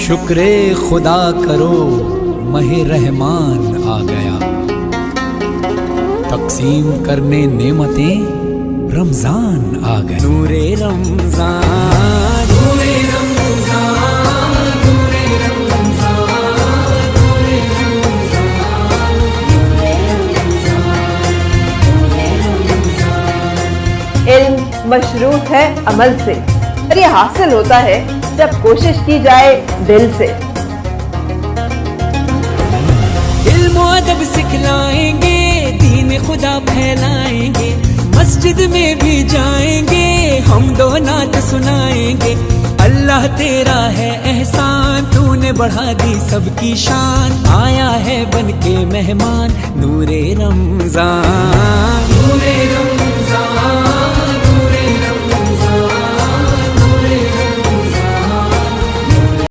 شکر خدا کرو ماہ رحمان آ گیا، تقسیم کرنے نعمتیں رمضان آ گیا۔ نور رمضان، نور رمضان، نور رمضان، نور رمضان۔ علم مشروط ہے عمل سے، اور یہ حاصل ہوتا ہے جب کوشش کی جائے دل سے۔ علم و ادب سکھلائیں گے، دین خدا پھیلائیں گے، مسجد میں بھی جائیں گے، حمد و نعت سنائیں گے۔ اللہ تیرا ہے احسان، تو نے بڑھا دی سب کی شان، آیا ہے بن کے مہمان نور رمضان، نور رمضان،